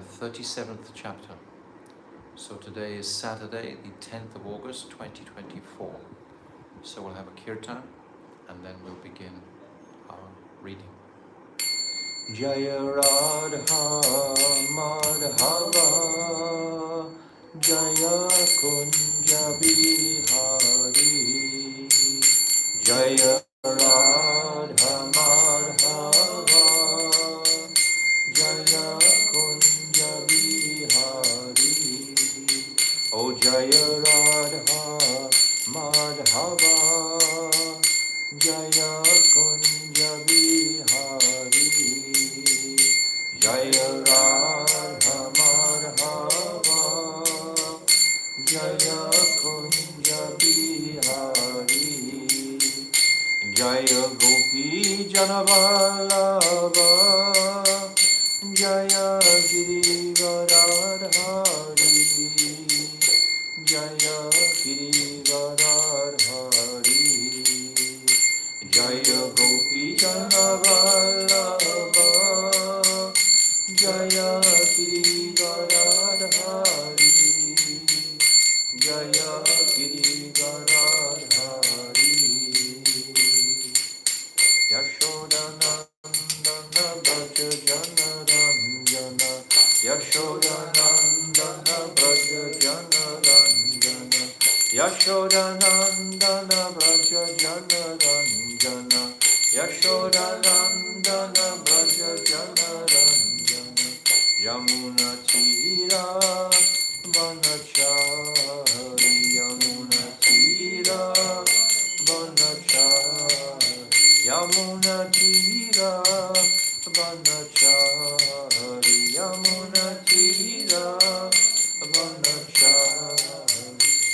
37th chapter. So today is Saturday, the 10th of August, 2024. So we'll have a kirtan and then we'll begin our reading. Jaya Radha Madhava Jaya Kunja Bihari Jaya Radha Madhava Jaya Kunja Bihari Oh Jaya Radha Madhava Jaya Kunja Bihari Jaya Radha Madhava Jaya Kunja Bihari Jaya Gopi Janavallabha Jaya Girivaradhari Jaya Girivaradhari Jaya Gopi Janavallabha Jaya Girivaradhari Jaya Girivaradhari Yashodanandana Braja Janaranjana Yashodanandana Braja Janaranjana Yashodanandana Braja Janaranjana Yashodanandana Braja Janaranjana Yamuna Tira Vanachari Yamuna Tira Vanachari Yamuna Tira Vanachari Yamuna Tira Vanachari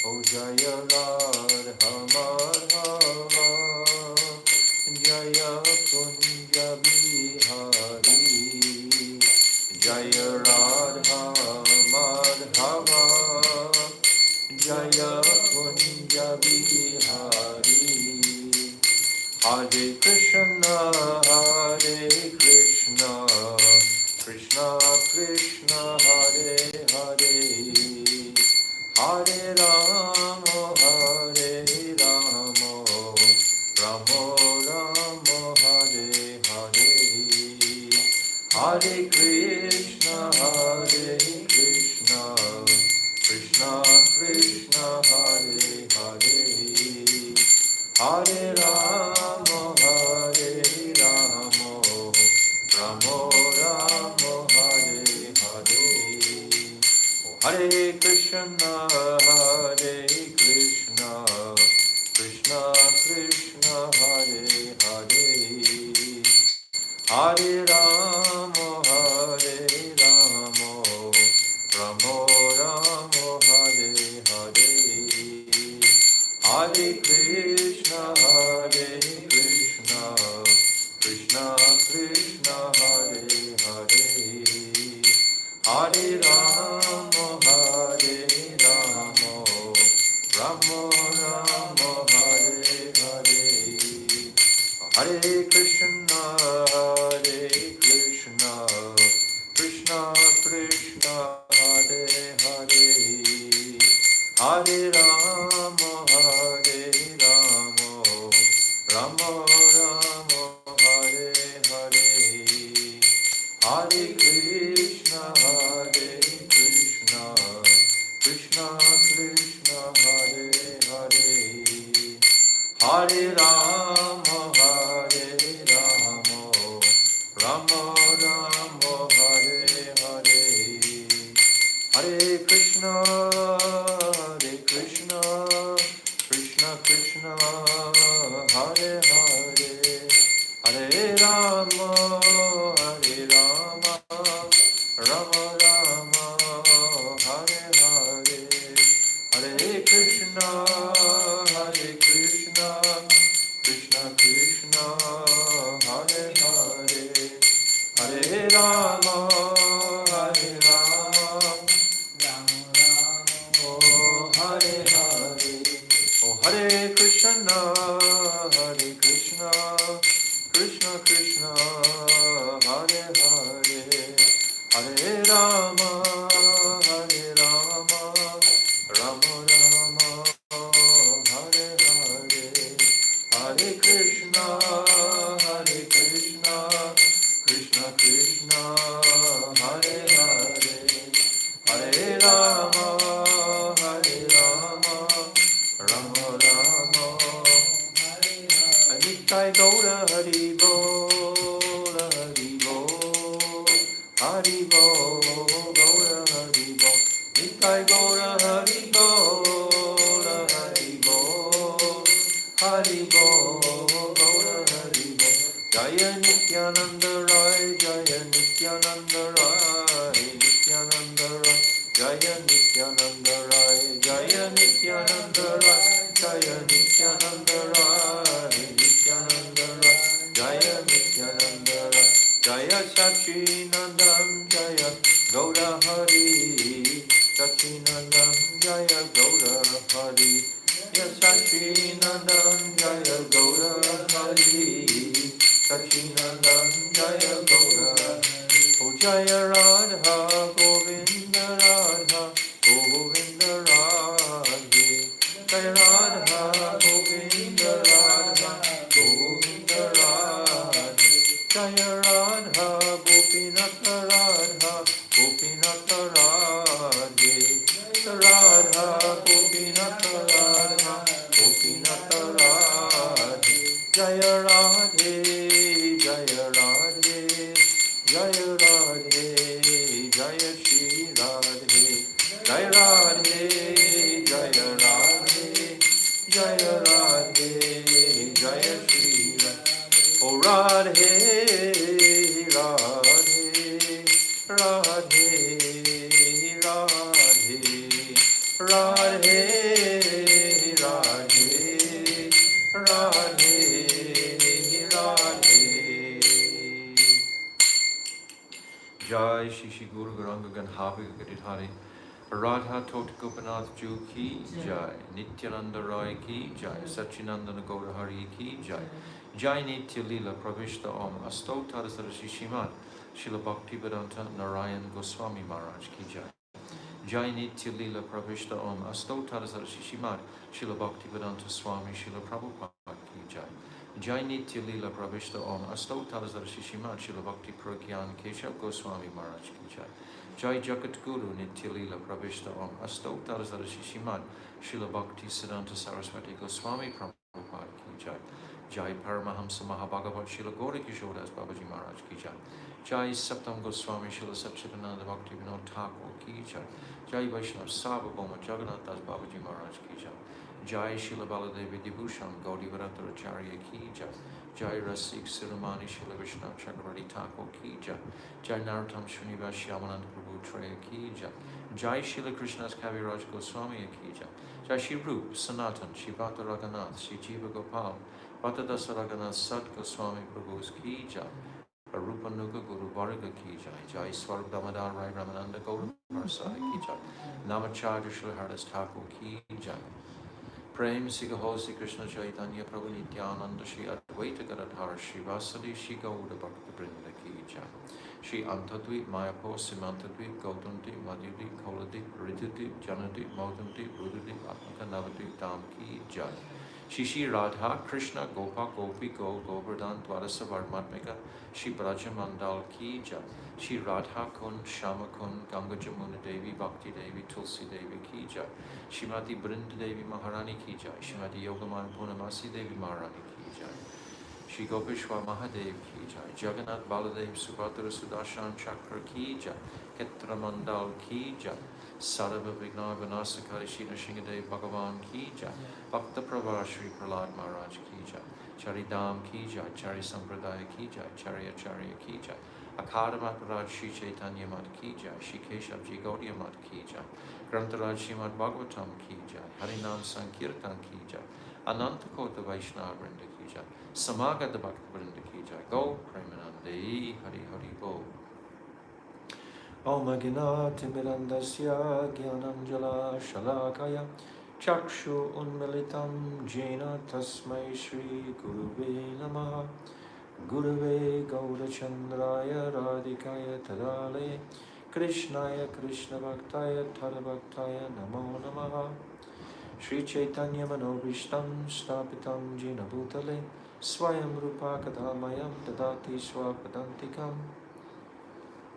O Jaya Radha Madhava Jaya Kunja Bihari Jaya Radha Madhava Jaya Kunja Bihari Hare Krishna Krishna Krishna Hare Hare Hare Rama Rama Rama Hare Hare Hare Krishna Krishna Krishna Hare Hare Hare Rama Rama Rama Hare Hare Hare Krishna Krishna Krishna Hare Hare Hare Rama Rama Rama Hare Hare Hare Krishna Krishna Krishna Hare Hare Hare Rama Rama Rama Hare Hare Hare Krishna Krishna Krishna Hare Hare Hare Rama Rama Rama Hare Hare Hare Krishna Krishna Krishna Hare Hare Hare Rama Rama Rama Hare Hare Hare Krishna Krishna Krishna Hare Hare Hare Rama Rama Rama Hare Hare Hare Krishna Krishna Krishna Hare Hare Hare Rama Rama Rama, Hare Rama, Rama Rama, Hare Hare, Hare Krishna, Krishna Krishna, Hare Hare, Hare Rama, Rama Rama, Nitai Gaura Hari Bol, Hari Bol, Gaura Hari Bol, Nitai Gaura Hari Bol, Hari Bol, Gaura Hari Bol, Jaya Nityananda Rai, Jaya Nityananda Rai, Nityananda Rai, Jaya Nityananda Rai, Jaya Nityananda Rai, Jaya Nityananda Rai, Nityananda Rai, Jaya Nityananda Rai, Jaya Sachinandam, Jaya Gaura Hari, Sachinandam, Jaya Gaura Hari, Jaya Sachinandam, Jaya Gaura Hari, Sachinandam, Jaya Gaura, O Jaya Radha, Govinda Radha, Govinda Radhe, Jaya Radha, Govinda Radha, Govinda Radhe, Jaya Radha, Gopinatha Radha, Gopinatha Radhe, Radha, Gopinatha Radha, Gopinatha Radhe, Jaya Radhe, Jaya Radhe, Jaya Radhe, Jaya Shri Radhe, Jaya Radhe, Jaya Radhe, Jaya Radhe, Jaya Shri Radhe, O Radhe, Radhe, Radhe, Radhe, Radhe, Radhe, Radhe, Radhe. Jai Shishi Guru Garanga Ganhavi Gadidhari Radha Tot Gopinath Ju Ki Jai Nityananda Rai Ki Jai Sachinandana Gaurahari Ki Jai Jai Nitya Lila Pravishta Om Asto Tadasara Shishiman Shila Bhaktivedanta Narayan Goswami Maharaj Ki Jai Jai Nitya Lila Pravishta Om Asto Tadasara Shishiman Shila Bhaktivedanta Swami Shila Prabhupada Ki Jai Jai Nitya Lila Pravishta Om Asto Tadasara Shishiman Shila Bhakti Pragyan Keshav Goswami Maharaj Ki Jai Jai Jagat Guru Nitya Lila Pravishta Om Asto Tadasara Shishiman Shila Bhakti Siddhanta Saraswati Goswami Prabhupada Ki Jai Jai Paramahamsa Mahabhagavat Shila Gauri Kishodas Babaji Maharaj Ki Jai Jai Saptam Goswami Shila Satchidananda Bhakti Vinod Thakur Ki Jai Jai Vaishnav Sarvabhauma Jagannath Das Babaji Maharaj Ki Jai Jai Shila Baladevi Dibhushan Gaudi Acharya Ki Jai Jai Rasik Sirumani Shila Vishnav Chakravarti Thakur Ki Jai Jai Narottam Srinivas Shyamananda Prabhu Treya Ki Jai Jai Shila Krishna's Kaviraj Goswami Ki Jai Jai Shri Rup Sanatan Shri Bhakta Raghunath Shri Jiva Gopal Bhakta Dasa Raghunath Sat Goswami Prabhu's Ki Jai Arupa Nuga Guru Varga Ki Jai Jai Swarup Damodar Rai Ramananda Gaura Parsada Ki Jai Namacharya Shri Haridas Thakur Ki Jai Prem Sigaho Sri Krishna Chaitanya Prabhu Nityananda Shri Advaita Gadadhar Shri Vasadi Shri Gauda Bhakta Brinda Ki Jai Shri Antadvip Mayapo Simantadvip Gautamdip Madhudip Koladip Ridudip Janadip Modamdip Rududip Atmaka Navadip Dham Ki Jai Shri Shri Radha Krishna Gopa Gopi Go Govardhan Dwarasa Varmatmika Shri Braja Mandal Ki Jai Shri Radha Kund Shama Kund Ganga Jamuna Devi Bhakti Devi Tulsi Devi Ki Jai Shrimati Brinda Devi Maharani Ki Jai Shrimati Yogamaya Purnamasi Devi Maharani Ki Jai Shri Gopeshwar Mahadev Ki Jai Jagannath Baladev Subhadra Sudarshan Chakra Ki Jai Ketra Mandal Ki Jai Sarva Vigna Vinasakari Shri Nrsingadev Bhagavan Ki Jai Bhakta Prabha Shri Prahlad Maharaj Ki Jai Charidam Ki Jai Chari Sampradaya Ki Jai Chari Acharya Ki Jai Akadamat Raj Shri Chaitanya Mat Ki Jai Shri Keshav Ji Gaudiya Mat Ki Jai Grantaraj Srimad Bhagavatam Ki Jai Harinam Sankirtan Ki Jai Ananta Kota Vaishnava Vrinda Ki Jai Samagata Bhakta Vrinda Ki Jai Go Premanande Hari Hari Bo Om Aginati Mirandasya Gyananjala Shalakaya Chakshu Unmilitam Jena Tasmai Shri Guruve Namaha Gurave Gaurachandraya Radhikaya Tadale Krishnaya Krishna Bhaktaya Tadabhaktaya Namo Namaha. Shri Chaitanya Manobhishtam Stapitam Jina Bhutale Swayam Rupa Kadhamayam Dadati Swapadantikam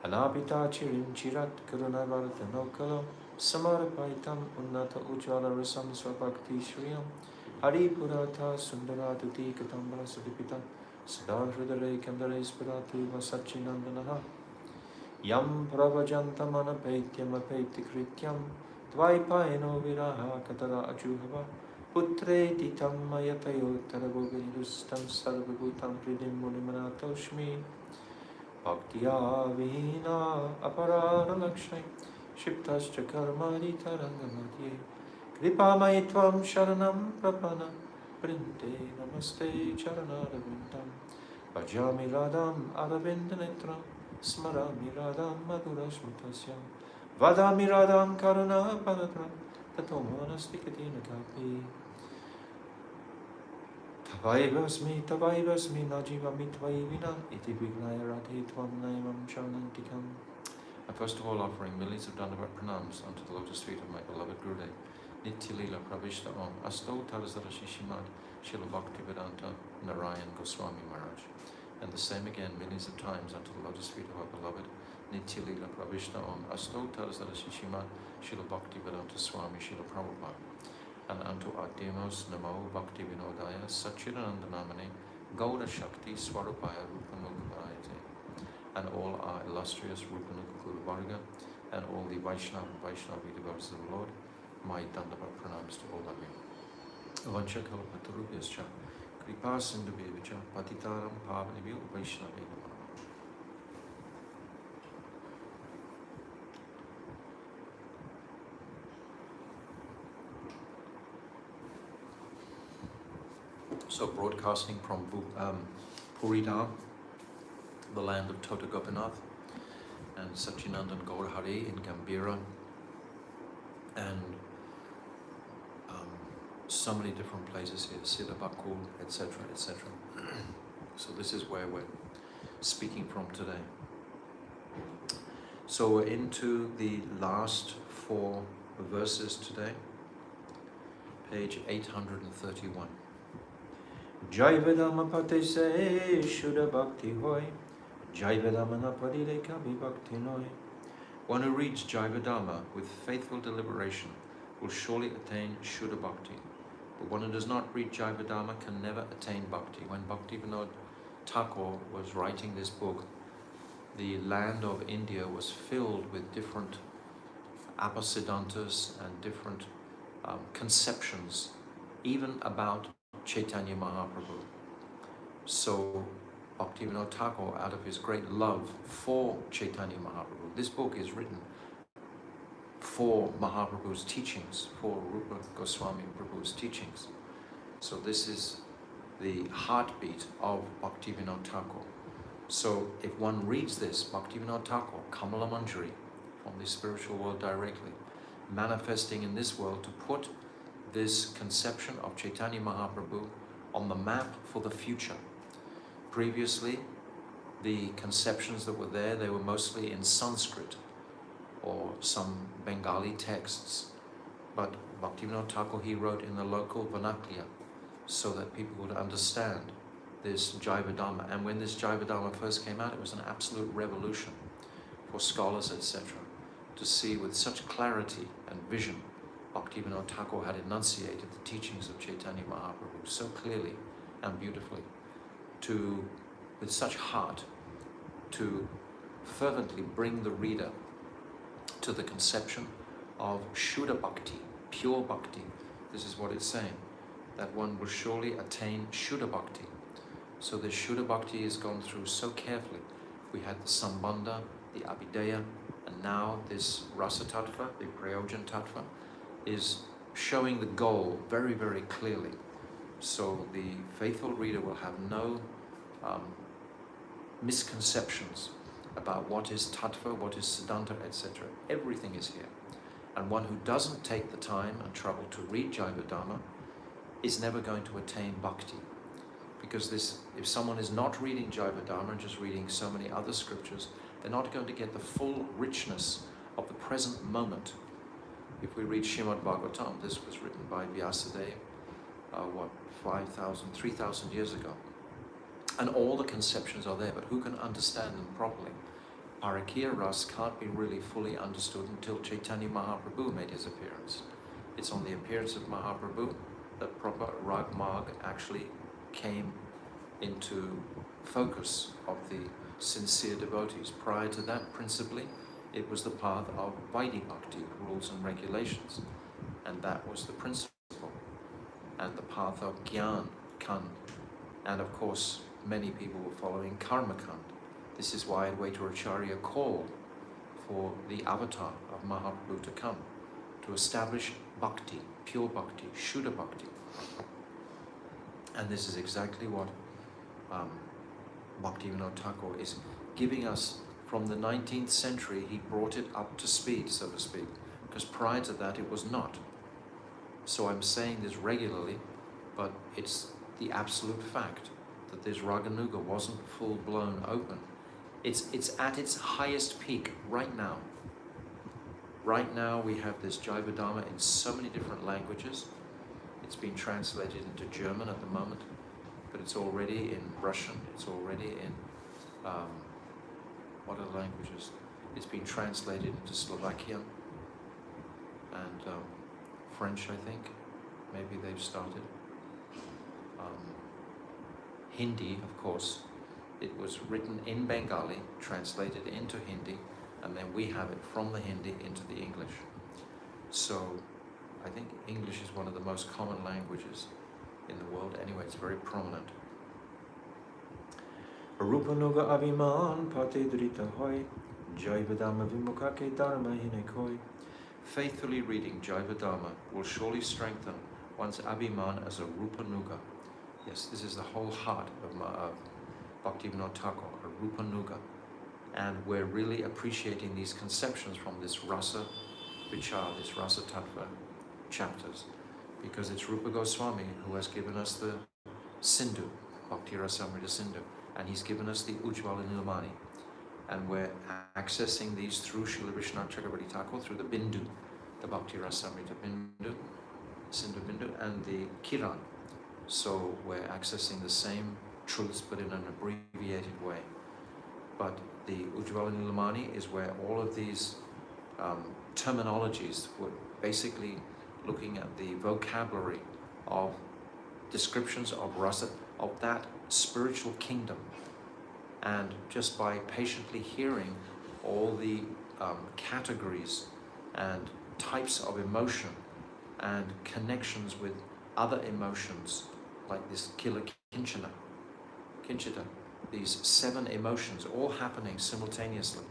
Anabhita Chirin Chirat Karunavardhanokalo Samarapaitam Unnata Ujjvala Rasam Swabhakti Shriyam Hari Purata Sundaratuti Katambara Sudipita Sada Hridare Kandare Spadati Vasachinandanaha Yam Pravajantam Anapaityam Apaiti Krityam Dvaipayano Viraha Katara Ajuhava Putre Titam Mayatayo Tarabogirustam Sarvabhutam Hridim Munimanatoshmi Bhaktiya Vihina Aparana Lakshmi Shiptascha Karmani Tarangamadye Kripa Maitvam Sharanam Prapana Brinde Namaste Charanarabindam Bhajami Radham Aravindanetram Smarami Radham Madhurashmitasyam Vadami Radham Karuna Padatram Tatomanastikadina Kapi Tavaivasmi Najivami Tvaivina Iti Vignaya Radhe Tvam Naimam Shanantikam. And first of all, offering millions of Dandavat pranams unto the lotus feet of my beloved Gurudev Nitya Lila Pravishta Om Asto Tarazara Shishimad Shila Bhaktivedanta Narayan Goswami Maharaj. And the same again millions of times unto the lotus feet of our beloved Nitya Lila Pravishta Om Asto Tarazara Shishimad Shila Bhaktivedanta Swami Shila Prabhupada. And unto our demos Namo Bhakti Vinodaya Satchidanandanamane Gauda Shakti Swarupaya Rupanugavarayate. And all our illustrious Rupanuga Guru Varga and all the Vaishnava and Vaishnavi devotees of the Lord, my Dandavat pranams to all of you. Avancha Kalpatarubhyascha Kripa Sindhubhyevacha Patitaram Pavanebhyo Vaishnavi Namaha. So broadcasting from Purida, the land of Tota Gopinath, and Sachinandan Gaur Hari in Gambhira, and so many different places here, Siddha Bakul, etc., etc. So this is where we're speaking from today. So we're into the last 4 verses today, page 831. Jaiva Dhamma Pate Se Shuddha Bhakti Hoy Jaiva Dhamma Na Padire Kabi Bhakti Noy. One who reads Jaiva Dhamma with faithful deliberation will surely attain Shuddha Bhakti. But one who does not read Jaiva Dhamma can never attain Bhakti. When Bhaktivinoda Thakur was writing this book, the land of India was filled with different apasiddhantas and different conceptions, even about Chaitanya Mahaprabhu. So Bhaktivinoda Thakur, out of his great love for Chaitanya Mahaprabhu, this book is written for Mahaprabhu's teachings, for Rupa Goswami Prabhu's teachings. So this is the heartbeat of Bhaktivinoda Thakur. So if one reads this, Bhaktivinoda Thakur, Kamala Manjari, from the spiritual world directly, manifesting in this world to put this conception of Chaitanya Mahaprabhu on the map for the future. Previously, the conceptions that were there, they were mostly in Sanskrit or some Bengali texts. But Bhaktivinoda Thakur, he wrote in the local vernacular so that people would understand this Jaiva Dhamma. And when this Jaiva Dhamma first came out, it was an absolute revolution for scholars, etc., to see with such clarity and vision. Bhaktivinoda Thakur had enunciated the teachings of Chaitanya Mahaprabhu so clearly and beautifully, with such heart, to fervently bring the reader to the conception of Shuddha Bhakti, pure Bhakti. This is what it's saying, that one will surely attain Shuddha Bhakti. So the Shuddha Bhakti is gone through so carefully. We had the Sambandha, the Abhideya, and now this Rasa Tattva, the Prayojan Tattva, is showing the goal very, very clearly. So the faithful reader will have no misconceptions about what is Tattva, what is Siddhanta, etc. Everything is here. And one who doesn't take the time and trouble to read Jaiva Dhamma is never going to attain Bhakti. Because if someone is not reading Jaiva Dhamma and just reading so many other scriptures, They're not going to get the full richness of the present moment. If we read Srimad Bhagavatam, this was written by Vyasadeva, 3,000 years ago. And all the conceptions are there, but who can understand them properly? Parakya Ras can't be really fully understood until Chaitanya Mahaprabhu made his appearance. It's on the appearance of Mahaprabhu that proper Rag Marg actually came into focus of the sincere devotees. Prior to that, principally, it was the path of Vaidhi Bhakti, rules and regulations, and that was the principle. And the path of Gyan Kand, and of course, many people were following Karma Kand. This is why Advaita called for the avatar of Mahaprabhu to come, to establish bhakti, pure bhakti, Shuddha bhakti. And this is exactly what Bhaktivinoda Thakur is giving us. From the 19th century, he brought it up to speed, so to speak, because prior to that it was not. So I'm saying this regularly, but it's the absolute fact that this Raganuga wasn't full-blown open. It's at its highest peak right now. Right now we have this Jaiva Dharma in so many different languages. It's been translated into German at the moment, but it's already in Russian, it's already in, what other languages? It's been translated into Slovakian and French, I think. Maybe they've started. Hindi, of course. It was written in Bengali, translated into Hindi, and then we have it from the Hindi into the English. So I think English is one of the most common languages in the world. Anyway, it's very prominent. Rupanuga Abhiman Pate Drita Hoy Jaiva Dhamma Vimukake Dharma Hinekoi. Faithfully reading Jaiva Dharma will surely strengthen one's Abhiman as a Rupanuga. Yes, this is the whole heart of Bhaktivinoda Thakur, a Rupanuga. And we're really appreciating these conceptions from this Rasa Vichar, this Rasa Tattva chapters, because it's Rupa Goswami who has given us the Sindhu, Bhakti Rasamrita Sindhu, and he's given us the Ujjvala Nilamani. And we're accessing these through Srila Vishwanath Chakravarti Thakur, through the Bindu, the Bhakti Rasamrita Bindu, Sindhu Bindu, and the Kiran. So we're accessing the same truths, but in an abbreviated way. But the Ujjvala Nilamani is where all of these terminologies were basically looking at the vocabulary of descriptions of rasa, of that spiritual kingdom. And just by patiently hearing all the categories and types of emotion and connections with other emotions, like this kila kinchita, these 7 emotions all happening simultaneously: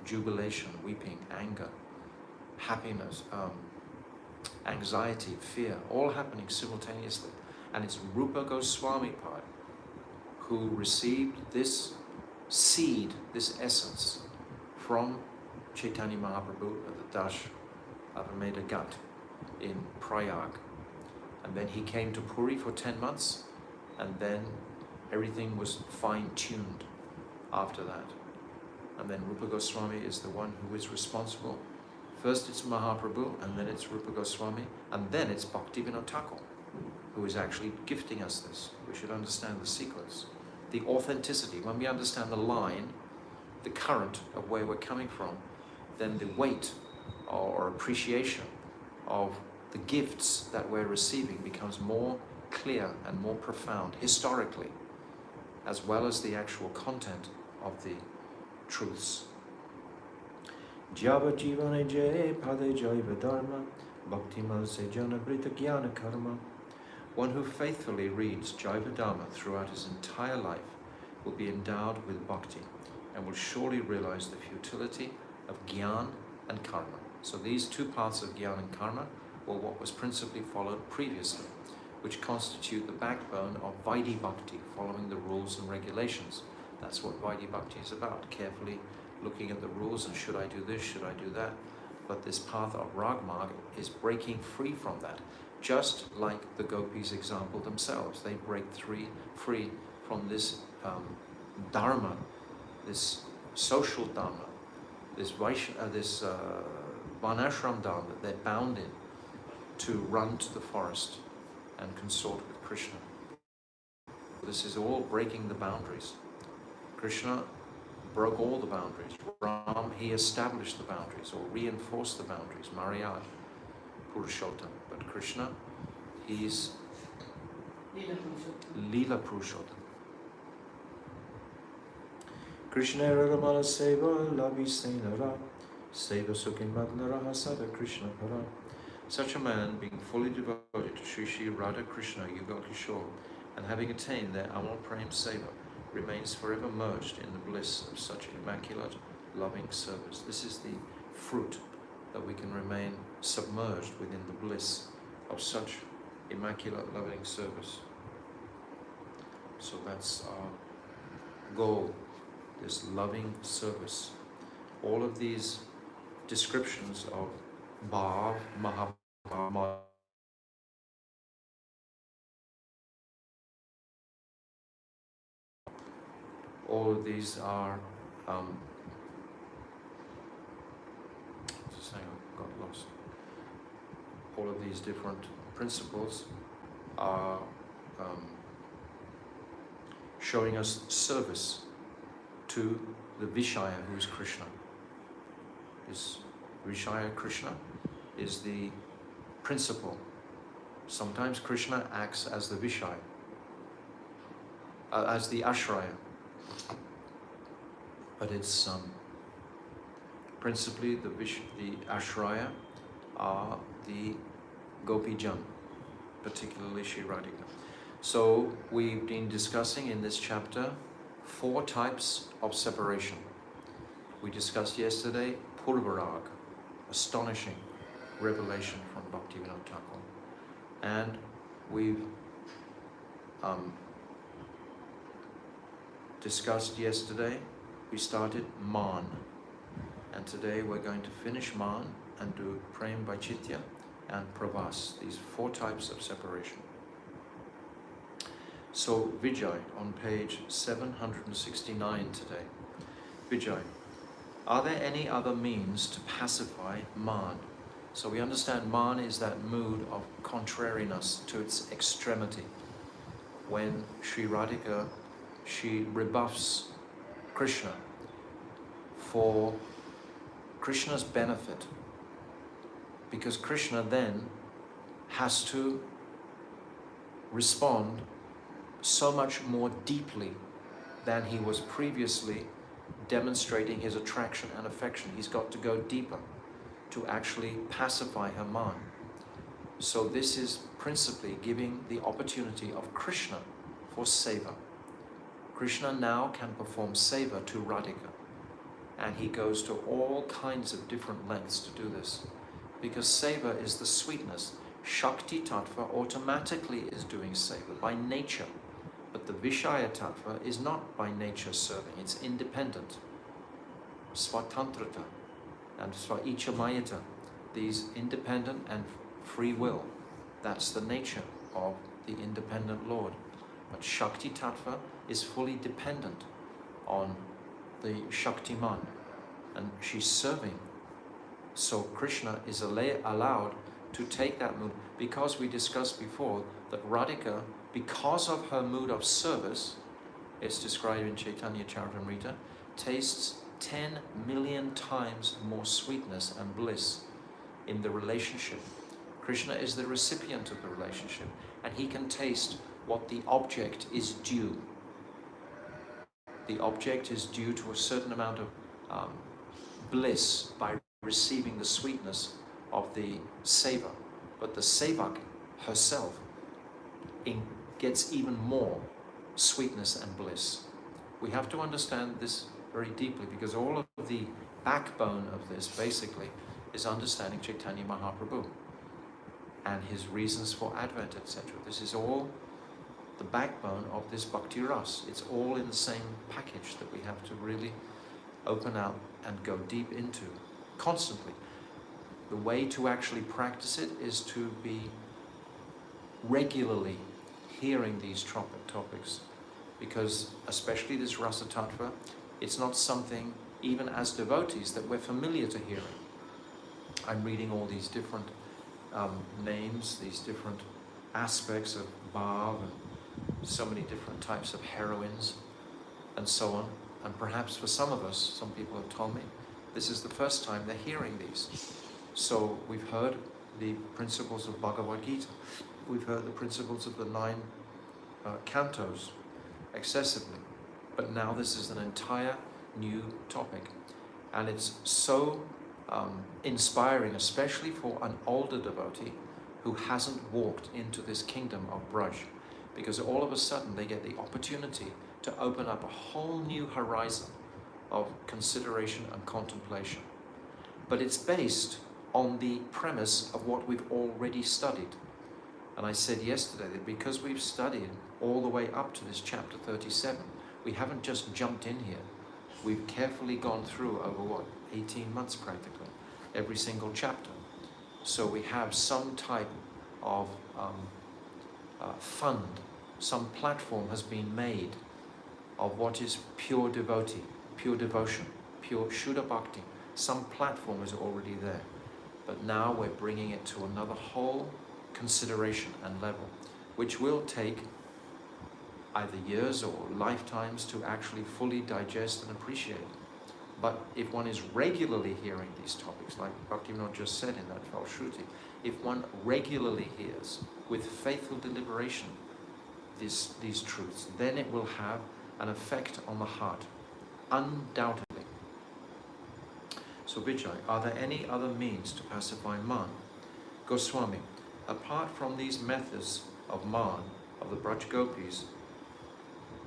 jubilation, weeping, anger, happiness, anxiety, fear, all happening simultaneously. And it's Rupa Goswami Pad who received this seed, this essence, from Chaitanya Mahaprabhu at the Dash Avameda Ghat in Prayag. And then he came to Puri for 10 months, and then everything was fine-tuned after that. And then Rupa Goswami is the one who is responsible. First it's Mahaprabhu, and then it's Rupa Goswami, and then it's Bhaktivinoda Thakur, who is actually gifting us this. We should understand the sequence, the authenticity. When we understand the line, the current of where we're coming from, then the weight or appreciation of the gifts that we're receiving becomes more clear and more profound historically, as well as the actual content of the truths. Java jivane jay pade jaiva dharma bhaktimal se jana brita jnana karma. One who faithfully reads Jaiva Dharma throughout his entire life will be endowed with bhakti and will surely realize the futility of jnana and karma. So these two parts of jnana and karma were what was principally followed previously, which constitute the backbone of Vaidhi Bhakti, following the rules and regulations. That's what Vaidhi Bhakti is about, carefully looking at the rules and should I do this, should I do that? But this path of Ragmarg is breaking free from that, just like the gopis' example themselves. They break free from this dharma, this social dharma, this Varnashram dharma that they're bound in to run to the forest and consort with Krishna. This is all breaking the boundaries. Krishna broke all the boundaries. Ram, he established the boundaries or reinforced the boundaries. Maryad, Purushottam. But Krishna, he's Leela Purushottam. Krishna Ragamala Seva Lavi Senara Seva Sukhin Magnaraha Sada Krishna Para. Such a man, being fully devoted to Sri Sri Radha Krishna Yugal Kishore and having attained their Amal Prem Seva, remains forever merged in the bliss of such immaculate, loving service. This is the fruit, that we can remain submerged within the bliss of such immaculate, loving service. So that's our goal, this loving service. All of these descriptions of Bhav, Mahabhav, all of these are, just hang on, got lost. All of these different principles are showing us service to the Vishaya, who is Krishna. This Vishaya Krishna is the principle. Sometimes Krishna acts as the Vishaya, as the Ashraya. But it's principally the Ashraya are the Gopijan, particularly Shri Radhika. So we've been discussing in this chapter 4 types of separation. We discussed yesterday Purvarag, astonishing revelation from Bhaktivinoda Thakur. And we've discussed yesterday, we started Man. And today we're going to finish Man and do Prem Vaititya and Pravas, these 4 types of separation. So Vijay, on page 769 today. Vijay, are there any other means to pacify Man? So we understand Man is that mood of contrariness to its extremity. When Sri Radhika, she rebuffs Krishna for Krishna's benefit, because Krishna then has to respond so much more deeply than he was previously demonstrating his attraction and affection. He's got to go deeper to actually pacify her mind. So this is principally giving the opportunity of Krishna for seva. Krishna now can perform seva to Radhika, and he goes to all kinds of different lengths to do this, because seva is the sweetness. Shakti Tattva automatically is doing seva by nature, but the Vishaya Tattva is not by nature serving, it's independent. Swatantrata and Svaichamayata, these independent and free will, that's the nature of the independent Lord. But Shakti Tattva is fully dependent on the Shaktiman, and she's serving. So Krishna is allowed to take that mood, because we discussed before that Radhika, because of her mood of service, it's described in Chaitanya Charitamrita, tastes 10 million times more sweetness and bliss in the relationship. Krishna is the recipient of the relationship, and he can taste what the object is due. The object is due to a certain amount of bliss by receiving the sweetness of the seva, but the sevak herself gets even more sweetness and bliss. We have to understand this very deeply, because all of the backbone of this basically is understanding Chaitanya Mahaprabhu and his reasons for advent, etc. This is all the backbone of this bhakti ras. It's all in the same package that we have to really open out and go deep into constantly. The way to actually practice it is to be regularly hearing these topics, because especially this rasa tattva, It's not something, even as devotees, that we're familiar to hearing. I'm reading all these different names, these different aspects of Bhav, and so many different types of heroines, and so on. And perhaps for some of us, some people have told me, this is the first time they're hearing these. So we've heard the principles of Bhagavad Gita. We've heard the principles of the 9 cantos excessively. But now this is an entire new topic. And it's so inspiring, especially for an older devotee who hasn't walked into this kingdom of Braj. Because all of a sudden they get the opportunity to open up a whole new horizon of consideration and contemplation. But it's based on the premise of what we've already studied. And I said yesterday that because we've studied all the way up to this chapter 37, we haven't just jumped in here. We've carefully gone through over 18 months practically, every single chapter. So we have some type of fund, some platform has been made of what is pure devotee, pure devotion, pure Shuddha Bhakti. Some platform is already there. But now we're bringing it to another whole consideration and level, which will take either years or lifetimes to actually fully digest and appreciate. But if one is regularly hearing these topics, like Bhaktivinoda just said in that Falshruti, if one regularly hears with faithful deliberation these truths, then it will have an effect on the heart, undoubtedly. So Vijay, are there any other means to pacify man? Goswami, apart from these methods of man, of the Braj Gopis,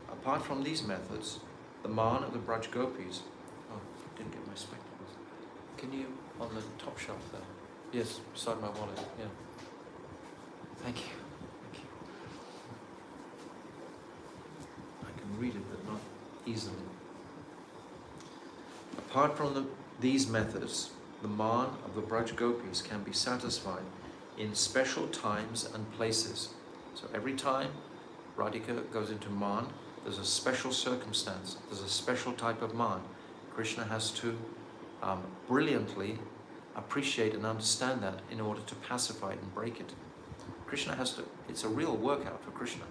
apart from these methods, the man of the Braj Gopis, oh, didn't get my spectacles. Can you, on the top shelf there? Yes, beside my wallet, yeah. Thank you. I can read it, but not easily. Apart from these methods, the man of the Braj Gopis can be satisfied in special times and places. So every time Radhika goes into man, there's a special circumstance, there's a special type of man. Krishna has to brilliantly appreciate and understand that in order to pacify it and break it. Krishna has to, it's a real workout for Krishna.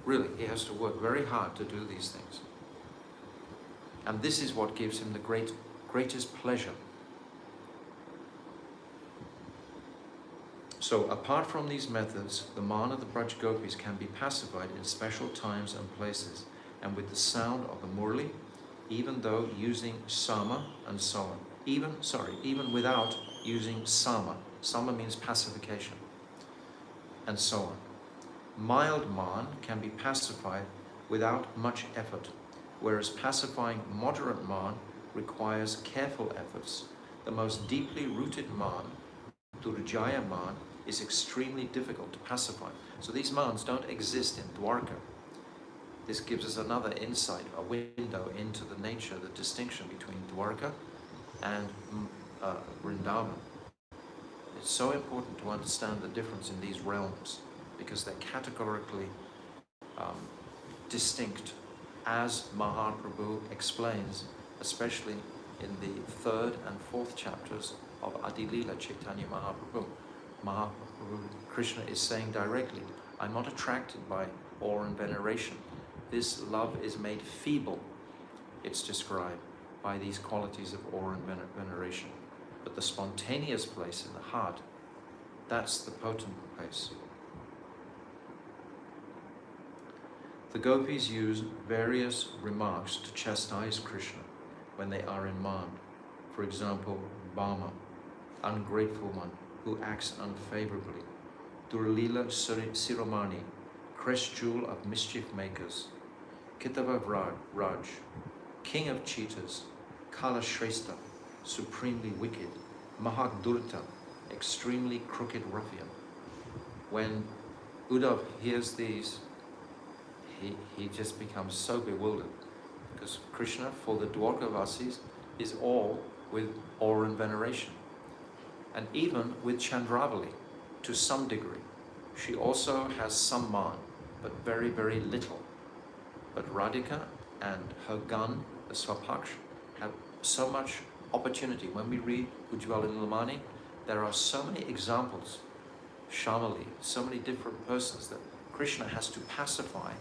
Really, he has to work very hard to do these things. And this is what gives him the greatest pleasure. So apart from these methods, the man of the Braj Gopis can be pacified in special times and places, and with the sound of the Murli, even though using Sama and so on. Even without using Sama. Sama means pacification, and so on. Mild man can be pacified without much effort, whereas pacifying moderate man requires careful efforts. The most deeply rooted man, Durjaya man, is extremely difficult to pacify. So these mans don't exist in Dwarka. This gives us another insight, a window into the nature, the distinction between Dwarka and Vrindavan. It's so important to understand the difference in these realms because they're categorically distinct, as Mahaprabhu explains, especially in the 3rd and 4th chapters of Adilila Chaitanya Mahaprabhu. Mahaprabhu Krishna is saying directly, I'm not attracted by awe and veneration. This love is made feeble, it's described, by these qualities of awe and veneration. But the spontaneous place in the heart, that's the potent place. The gopis use various remarks to chastise Krishna when they are in man. For example, Bhama, ungrateful one, who acts unfavorably. Durlila Siromani, crest jewel of mischief makers. Kitava Raj, king of cheaters. Kala Shrestha, supremely wicked. Mahadurta, extremely crooked ruffian. When Uddhav hears these, he just becomes so bewildered, because Krishna, for the Dwarkavasis, is all with awe and veneration. And even with Chandravali, to some degree. She also has some man, but very, very little. But Radhika and her gun, the Swapaksh, have so much opportunity. When we read Ujjwala Nilamani, there are so many examples, Shamali, so many different persons that Krishna has to pacify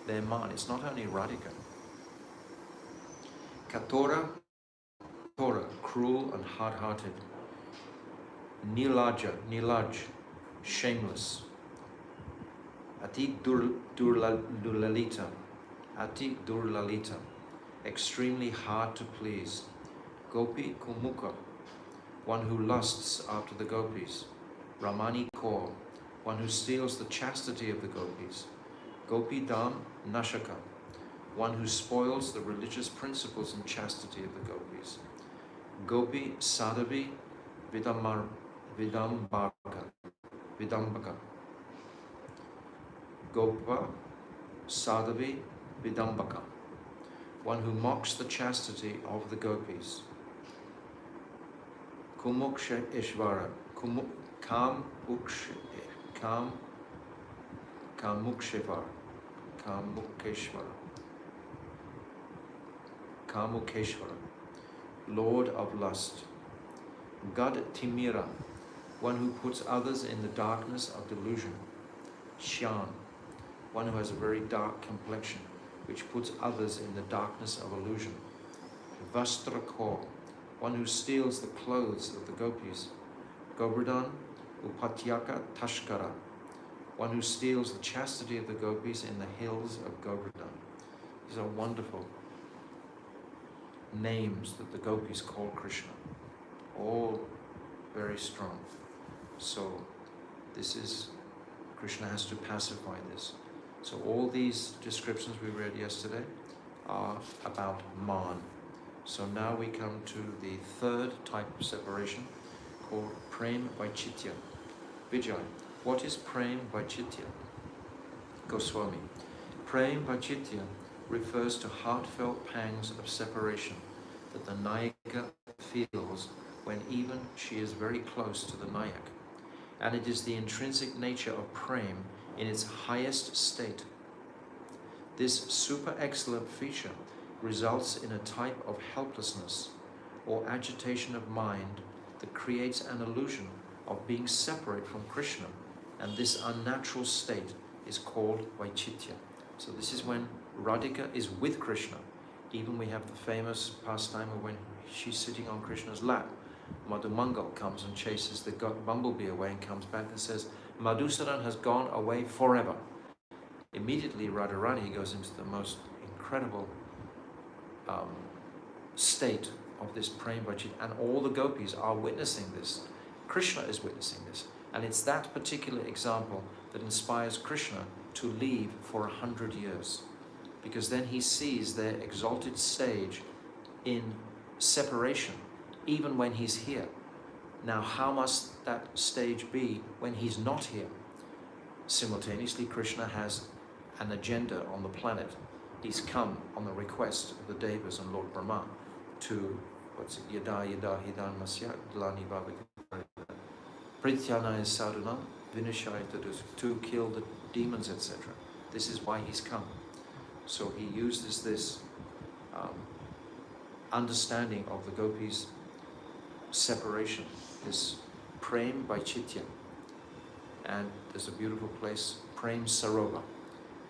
their mind. It's not only Radhika. Katora, cruel and hard-hearted. Nilaj, shameless. Atik Durlalita, extremely hard to please. Gopi Kumukha, one who lusts after the gopis. Ramani Kaur, one who steals the chastity of the gopis. Gopi Dam Nashaka, one who spoils the religious principles and chastity of the gopis. Gopi Sadhavi Vidambaka. Gopa Sadhavi Vidambaka, one who mocks the chastity of the gopis. Kumuksha Ishvara, Kamukeshvara, Lord of lust. Gad Timira, one who puts others in the darkness of delusion. Shan, one who has a very dark complexion, which puts others in the darkness of illusion. Vastrakor, one who steals the clothes of the gopis. Govardhan Upatyaka Tashkara, one who steals the chastity of the gopis in the hills of Govardhan. These are wonderful names that the gopis call Krishna, all very strong. So this is, Krishna has to pacify this. So all these descriptions we read yesterday are about man. So now we come to the third type of separation called Prem Vaichitya. Vijay, what is Prem Vaichitya? Goswami, Prem Vaichitya refers to heartfelt pangs of separation that the Nayika feels when even she is very close to the Nayak. And it is the intrinsic nature of Prem in its highest state. This super excellent feature results in a type of helplessness or agitation of mind that creates an illusion of being separate from Krishna, and this unnatural state is called Vaichitya. So this is when Radhika is with Krishna. Even we have the famous pastime of when she's sitting on Krishna's lap. Madhumangal comes and chases the bumblebee away and comes back and says, Madhusudan has gone away forever. Immediately Radharani goes into the most incredible state of this Prem Vaichitya, and all the gopis are witnessing this. Krishna is witnessing this, and it's that particular example that inspires Krishna to leave for 100 years, because then he sees their exalted stage in separation, even when he's here. Now, how must that stage be when he's not here? Simultaneously, Krishna has an agenda on the planet. He's come on the request of the Devas and Lord Brahma to, Yada Hidan Masya Glani Bhavika Prityanaya Sadhana Vinashaya to kill the demons, etc. This is why he's come. So he uses this understanding of the gopis' separation, this Prem Vaichitya. And there's a beautiful place, Prem Sarovar,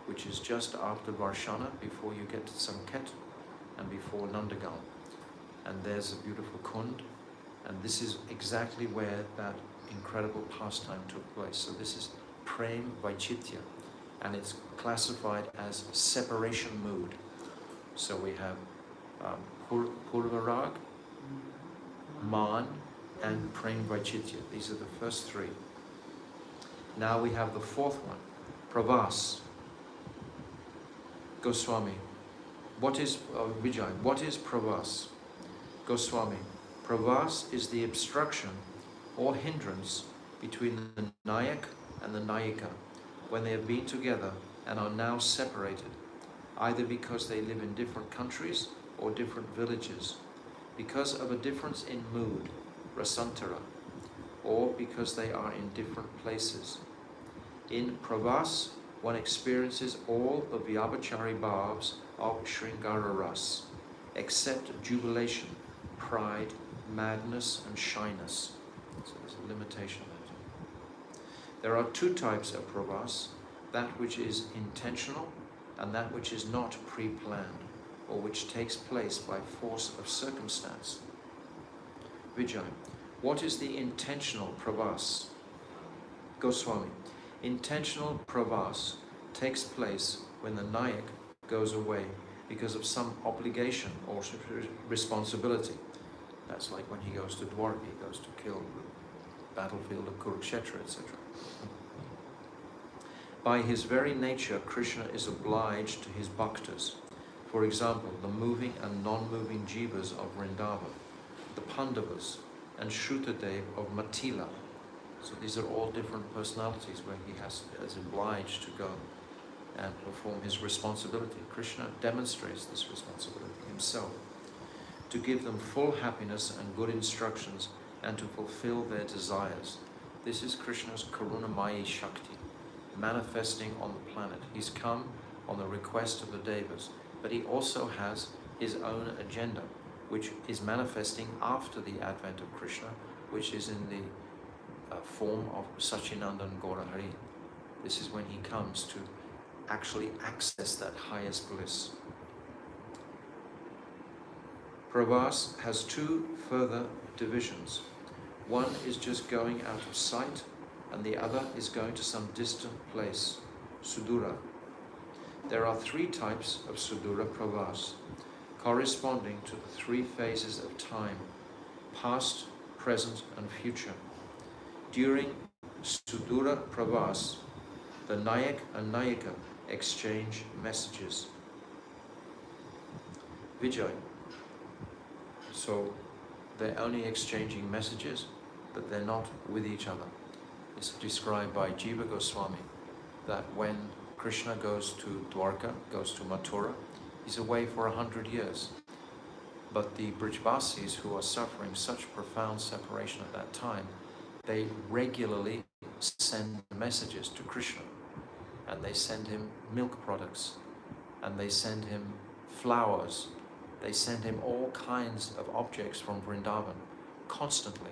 which is just after Varshana, before you get to Sanket and before Nandagal. And there's a beautiful kund, and this is exactly where that incredible pastime took place. So this is Prem Vaichitya, and it's classified as separation mood. So we have Purvarag, Man, and Prem Vaichitya. These are the first three. Now we have the fourth one, Pravas. Goswami, what is Vijay? What is Pravas? Goswami, Pravas is the obstruction or hindrance between the Nayak and the Nayika when they have been together and are now separated, either because they live in different countries or different villages, because of a difference in mood, rasantara, or because they are in different places. In Pravas, one experiences all the Vyabhachari bhavs of Sringara Ras. except jubilation, pride, madness, and shyness. So there's a limitation there. There are two types of pravas, that which is intentional and that which is not pre-planned, or which takes place by force of circumstance. Vijay, what is the intentional pravas? Goswami, intentional pravas takes place when the Nayak goes away because of some obligation or responsibility. That's like when he goes to Dwarka, he goes to kill the battlefield of Kurukshetra, etc. By his very nature, Krishna is obliged to his bhaktas. For example, the moving and non-moving jivas of Vrindavan, the Pandavas, and Shrutadev of Matila. So these are all different personalities where he is obliged to go and perform his responsibility. Krishna demonstrates this responsibility himself, to give them full happiness and good instructions and to fulfill their desires. This is Krishna's Karunamayi Shakti, manifesting on the planet. He's come on the request of the Devas, but he also has his own agenda, which is manifesting after the advent of Krishna, which is in the form of Sachinandan Gaurahari. This is when he comes to actually access that highest bliss. Pravas has two further divisions. One is just going out of sight, and the other is going to some distant place, Sudura. There are three types of Sudura Pravas, corresponding to the three phases of time, past, present, and future. During Sudura Pravas, the Nayak and Nayika exchange messages. Vijay. So they're only exchanging messages, but they're not with each other. It's described by Jaiva Goswami that when Krishna goes to Dwarka, goes to Mathura, he's away for 100 years. But the Brijvasis, who are suffering such profound separation at that time, they regularly send messages to Krishna. And they send him milk products, and they send him flowers, they send him all kinds of objects from Vrindavan, constantly.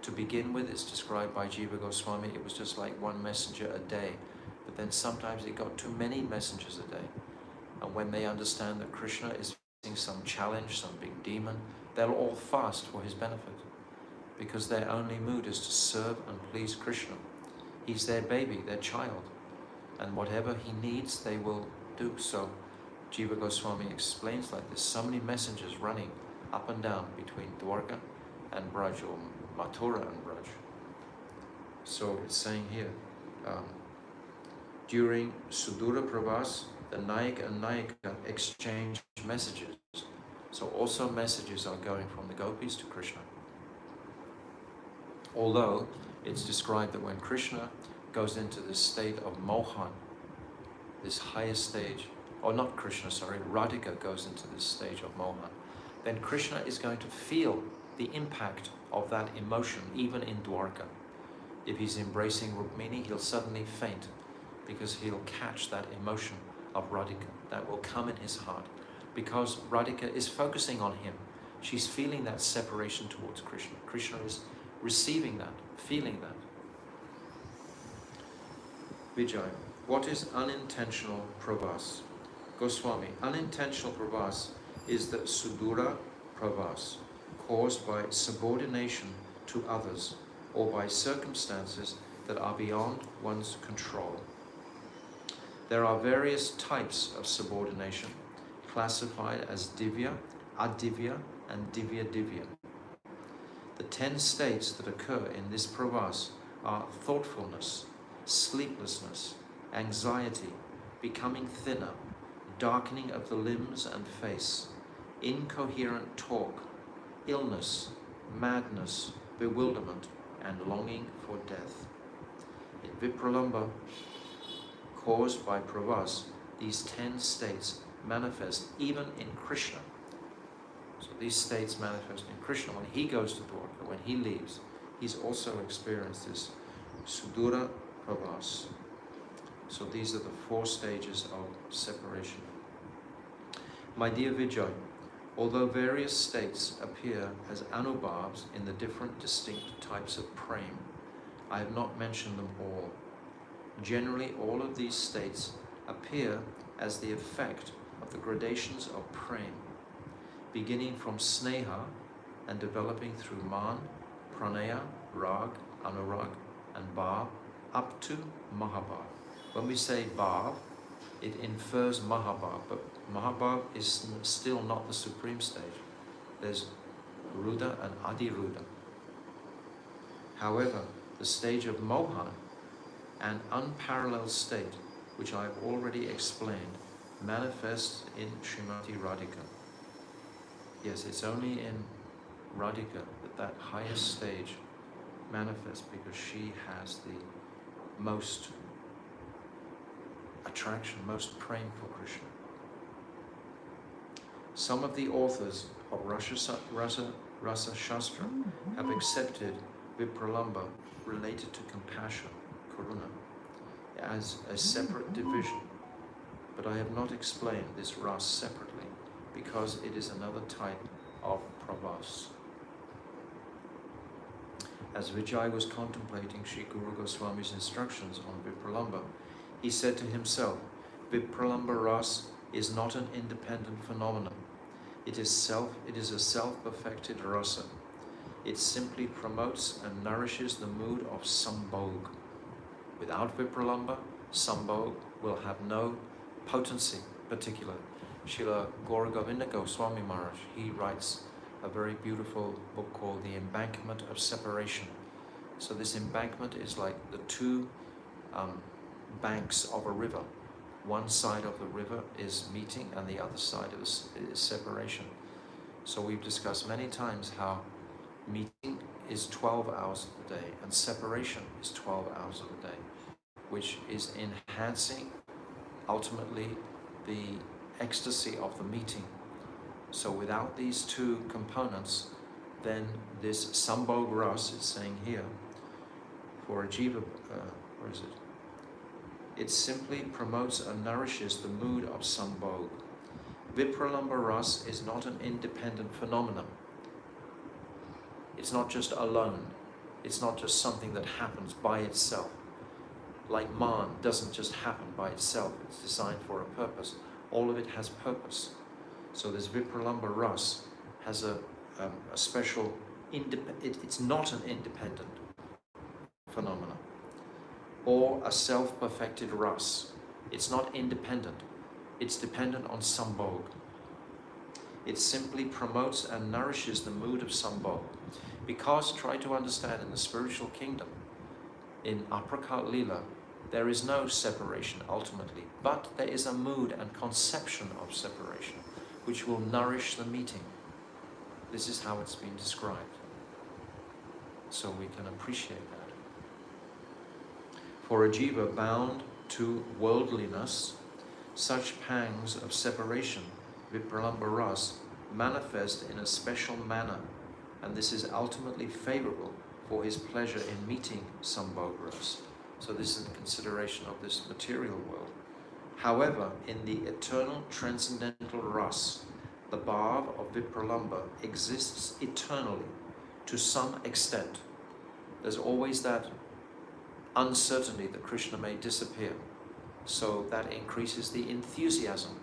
To begin with, it's described by Jaiva Goswami, it was just like one messenger a day, but then sometimes it got too many messengers a day. And when they understand that Krishna is facing some challenge, some big demon, they'll all fast for his benefit, because their only mood is to serve and please Krishna. He's their baby, their child. And whatever he needs, they will do. So Jaiva Goswami explains like this, so many messengers running up and down between Dwarka and Braj, or Mathura and Braj. So it's saying here, during Sudura Pravas, the Nayak and Nayika exchange messages. So also messages are going from the gopis to Krishna. Although it's described that when Krishna goes into this state of mohan, this highest stage, or not Krishna, sorry, Radhika goes into this stage of mohan, then Krishna is going to feel the impact of that emotion, even in Dwarka. If he's embracing Rukmini, he'll suddenly faint, because he'll catch that emotion of Radhika that will come in his heart, because Radhika is focusing on him. She's feeling that separation towards Krishna. Krishna is receiving that, feeling that. Vijay, what is unintentional pravas? Goswami, unintentional pravas is the Sudura pravas, caused by subordination to others or by circumstances that are beyond one's control. There are various types of subordination, classified as Divya, Adivya, and Divya Divya. The 10 states that occur in this pravas are thoughtfulness, sleeplessness, anxiety, becoming thinner, darkening of the limbs and face, incoherent talk, illness, madness, bewilderment, and longing for death. In Vipralamba, caused by pravas, these 10 states manifest even in Krishna. So these states manifest in Krishna. When he goes to Dwarka, when he leaves, he's also experienced this Sudura pravas. So these are the 4 stages of separation. My dear Vijay, Although various states appear as anubhavs in the different distinct types of prema, I have not mentioned them all. Generally, all of these states appear as the effect of the gradations of prema, beginning from sneha and developing through man, pranaya, rag, anurag, and bhav, up to mahabhav. When we say bhav, it infers mahabhav, but mahabhav is still not the supreme stage. There's Ruda and Adiruda. However, the stage of mohan, an unparalleled state, which I have already explained, manifests in Srimati Radhika. Yes, it's only in Radhika that highest stage manifests, because she has the most attraction, most prema for Krishna. Some of the authors of Rasa Shastra have accepted Vipralamba related to compassion, karuna, as a separate division, but I have not explained this ras separately because it is another type of pravas. As Vijay was contemplating Sri Guru Goswami's instructions on Vipralamba, he said to himself, Vipralamba ras is not an independent phenomenon. It is a self-perfected rasa. It simply promotes and nourishes the mood of sambhog. Without Vipralamba, sambhog will have no potency particular. Srila Gaura Govinda Goswami Maharaj, he writes a very beautiful book called The Embankment of Separation. So this embankment is like the two banks of a river. One side of the river is meeting and the other side is separation. So we've discussed many times how meeting is 12 hours of the day and separation is 12 hours of the day, which is enhancing ultimately the ecstasy of the meeting. So without these two components, then this sambhog ras, it's saying here, for a jiva, where is it? It simply promotes and nourishes the mood of sambhog. Vipralamba ras is not an independent phenomenon. It's not just alone. It's not just something that happens by itself. Like man doesn't just happen by itself. It's designed for a purpose. All of it has purpose. So this Vipralamba ras has a special, it's not an independent phenomenon. Or a self-perfected ras. It's not independent. It's dependent on sambhog. It simply promotes and nourishes the mood of sambhog. Because, try to understand, in the spiritual kingdom, in Aprakat Lila, there is no separation ultimately, but there is a mood and conception of separation which will nourish the meeting. This is how it's been described. So we can appreciate that. For a jiva bound to worldliness, such pangs of separation, Vipralamba ras, manifest in a special manner, and this is ultimately favorable for his pleasure in meeting sambhog ras. So this is the consideration of this material world. However, in the eternal transcendental ras, the bhav of Vipralamba exists eternally to some extent. There's always that uncertainty that Krishna may disappear. So that increases the enthusiasm.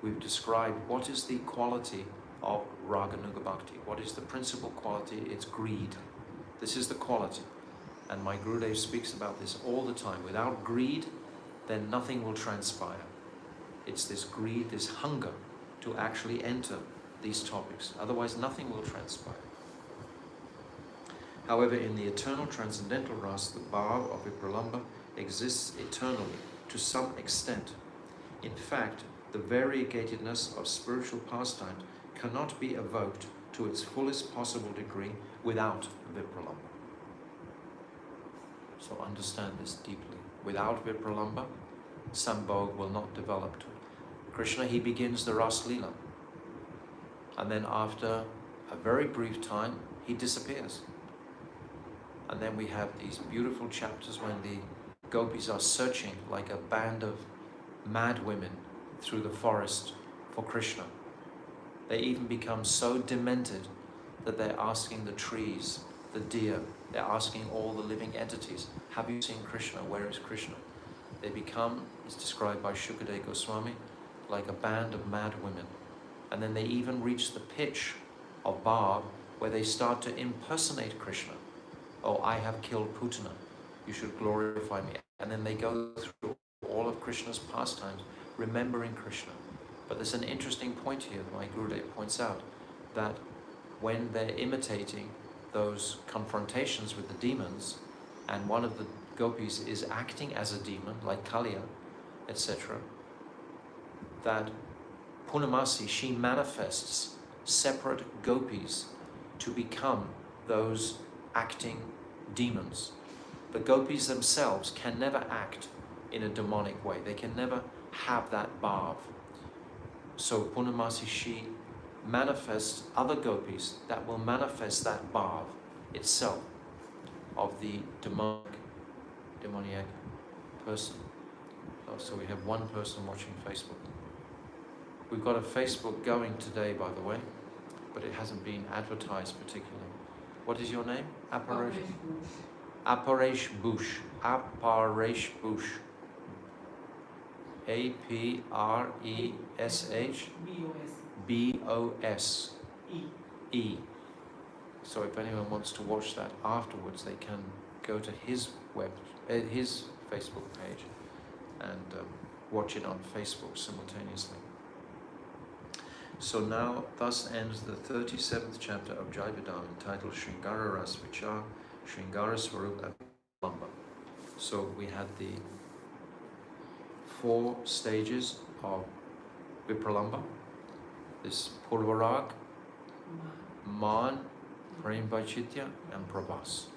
We've described what is the quality of Raganuga Bhakti. What is the principal quality? It's greed. This is the quality. And my Gurudev speaks about this all the time. Without greed, then nothing will transpire. It's this greed, this hunger to actually enter these topics. Otherwise, nothing will transpire. However, in the eternal transcendental ras, the bhav of Vipralamba exists eternally to some extent. In fact, the variegatedness of spiritual pastime cannot be evoked to its fullest possible degree without Vipralamba. So understand this deeply. Without Vipralamba, sambhog will not develop to it. Krishna, he begins the Ras Leela. And then after a very brief time, he disappears. And then we have these beautiful chapters when the gopis are searching like a band of mad women through the forest for Krishna. They even become so demented that they're asking the trees, the deer, they're asking all the living entities, have you seen Krishna? Where is Krishna? They become, as described by Shukadeva Goswami, like a band of mad women. And then they even reach the pitch of bhav where they start to impersonate Krishna. Oh, I have killed Putana, you should glorify me. And then they go through all of Krishna's pastimes, remembering Krishna. But there's an interesting point here that my Gurudev points out, that when they're imitating those confrontations with the demons, and one of the gopis is acting as a demon, like Kaliya, etc., that Punamasi, she manifests separate gopis to become those acting demons. The gopis themselves can never act in a demonic way. They can never have that bhav. So Punamasi, she manifests other gopis that will manifest that bhav itself of the demoniac person. So we have one person watching Facebook. We've got a Facebook going today, by the way, but it hasn't been advertised particularly. What is your name? Aparesh Bush. Aparesh Bush. A-P-R-E-S-H B-O-S E. So if anyone wants to watch that afterwards, they can go to his his Facebook page and watch it on Facebook simultaneously. So now, thus ends the 37th chapter of Jaiva entitled Shringara Ras Vichar, Shringara Swarup and Vipralamba. So we had the 4 stages of Vipralamba, this Purvarag, Man, Prem Vaitshitya and Prabhas.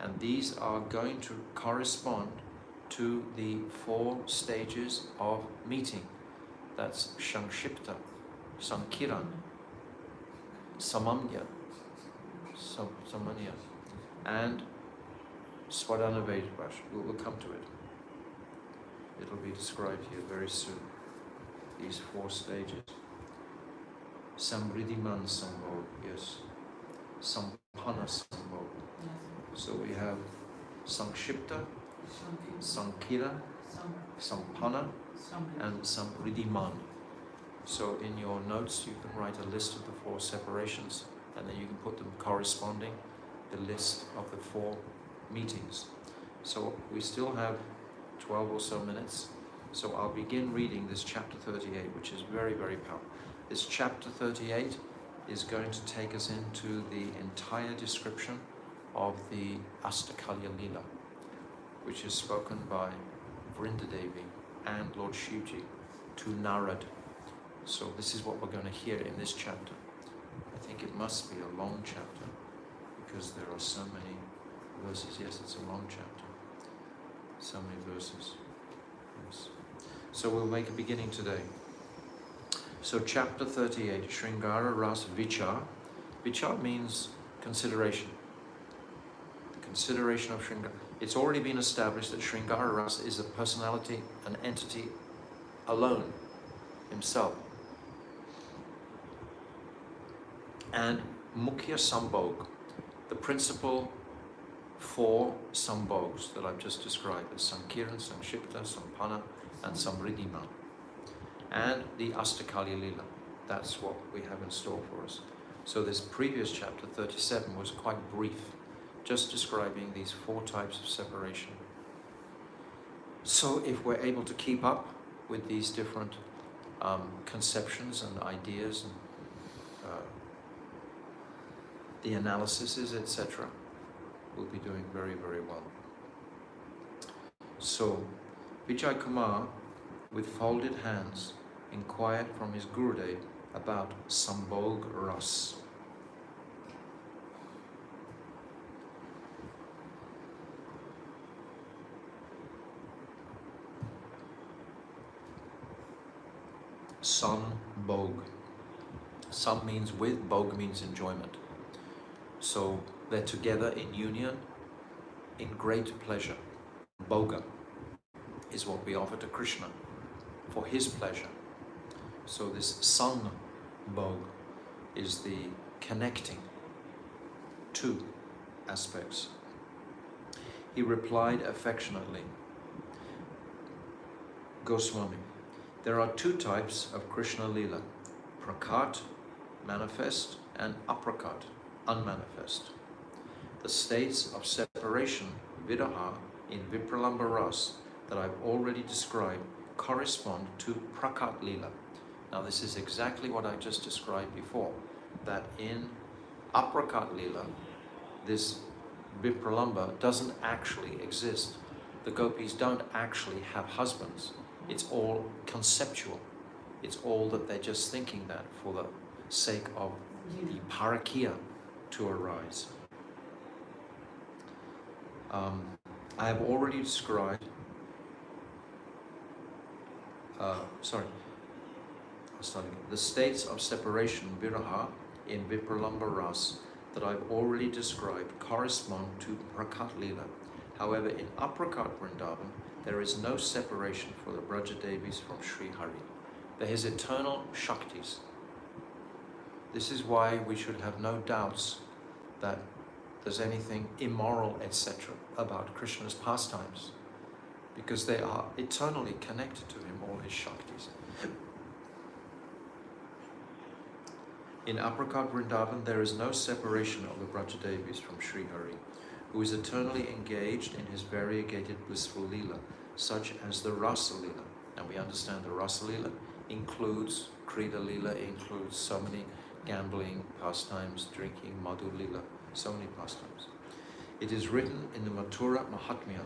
And these are going to correspond to the 4 stages of meeting. That's Shangshipta, Sankiran, Samamya, Samanya, and Swadhana Vedvash. We'll come to it. It'll be described here very soon. These 4 stages. Samriddhiman Sambhog, yes. Sampana Sambhog. So we have Sankshipta, Sankira, Sampana, and Samriddhiman. So in your notes you can write a list of the 4 separations, and then you can put them corresponding the list of the 4 meetings. So we still have 12 or so minutes. So I'll begin reading this chapter 38, which is very, very powerful. This chapter 38 is going to take us into the entire description of the Astakalya Lila, which is spoken by Vrindadevi and Lord Shivji to Narad. So this is what we're going to hear in this chapter. I think it must be a long chapter because there are so many verses. Yes, it's a long chapter. So many verses. Yes. So we'll make a beginning today. So chapter 38, Shringara Ras Vichar. Vichar means consideration. The consideration of Shringara. It's already been established that Shringara Ras is a personality, an entity alone, himself. And Mukhya Sambhog, the principal 4 Sambhogs that I've just described, as Sankiran, Sanshipta, Sampana, and Samriddhiman. And the Astakalya Lila. That's what we have in store for us. So this previous chapter, 37, was quite brief, just describing these 4 types of separation. So if we're able to keep up with these different conceptions and ideas and the analyses, etc., we'll be doing very, very well. So Vijay Kumar, with folded hands, inquired from his Gurudev about Sambhog Ras. Sambhog. Sam means with, Bhog means enjoyment. So they're together in union, in great pleasure. Bhoga is what we offer to Krishna for his pleasure. So this Sang Bhog. is the connecting two aspects. He replied affectionately, Goswami, there are two types of Krishna Leela, prakat, manifest, and aprakat, unmanifest. The states of separation, viraha, in Vipralamba Ras, that I've already described, correspond to prakat Leela. Now this is exactly what I just described before, that in aprakat Leela, this Vipralamba doesn't actually exist. The gopis don't actually have husbands. It's all conceptual. It's all that they're just thinking that for the sake of the parakia to arise. I have already described, the states of separation, viraha, in Vipralamba Ras, that I've already described correspond to prakat Leela. However, in aprakat Vrindavan, there is no separation for the Brajadevis from Sri Hari. They're his eternal Shaktis. This is why we should have no doubts that there's anything immoral, etc. about Krishna's pastimes, because they are eternally connected to him, all his Shaktis. In aprakat Vrindavan, there is no separation of the Brajadevis from Sri Hari, who is eternally engaged in his variegated blissful Leela, such as the Rasa Leela. And we understand the Rasa Leela includes Krida Leela, includes so many gambling pastimes, drinking, Madhu Leela, so many pastimes. It is written in the Mathura Mahatmya,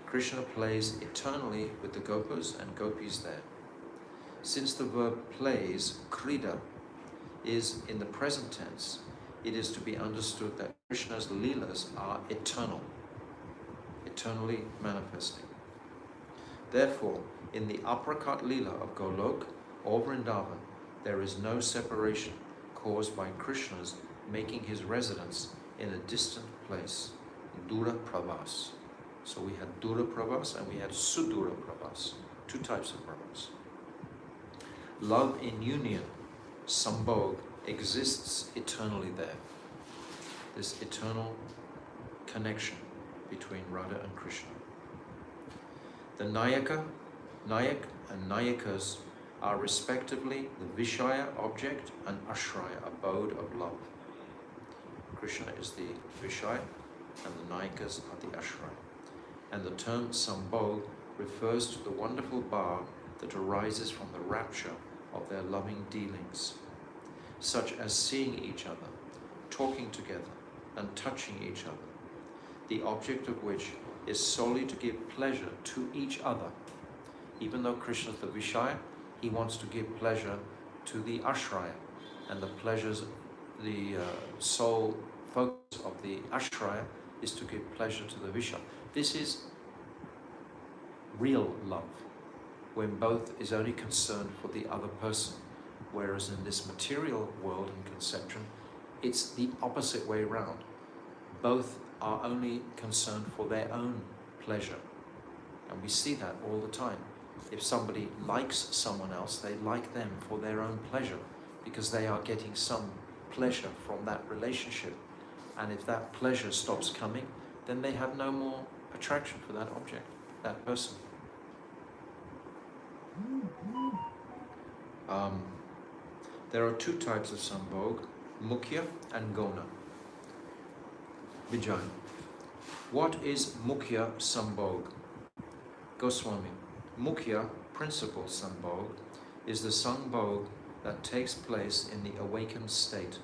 Krishna plays eternally with the Gopas and Gopis there. Since the verb plays, Krida, is in the present tense, it is to be understood that Krishna's Leelas are eternal, eternally manifesting. Therefore, in the aprakat Leela of Golok or Vrindavan, there is no separation caused by Krishna's making his residence in a distant place, Dura Pravas. So we had Dura Pravas and we had Sudura Pravas, two types of Pravas. Love in union, Sambhog, exists eternally there. This eternal connection between Radha and Krishna. The Nayak and Nayakas are respectively the Vishaya object and Ashraya, abode of love. Krishna is the Vishaya and the Nayakas are the Ashraya. And the term Sambhog refers to the wonderful bhav that arises from the rapture of their loving dealings, such as seeing each other, talking together, and touching each other, the object of which is solely to give pleasure to each other. Even though Krishna is the Vishaya, he wants to give pleasure to the Ashraya, and the pleasures, the sole focus of the Ashraya is to give pleasure to the Vishaya. This is real love, when both is only concerned for the other person, whereas in this material world and conception, it's the opposite way around. Both are only concerned for their own pleasure. And we see that all the time. If somebody likes someone else, they like them for their own pleasure, because they are getting some pleasure from that relationship. And if that pleasure stops coming, then they have no more attraction for that object, that person. There are two types of Sambhog, Mukhya and Gona. Vijay. What is Mukhya Sambhog? Goswami. Mukhya, principal Sambhog, is the Sambhog that takes place in the awakened state.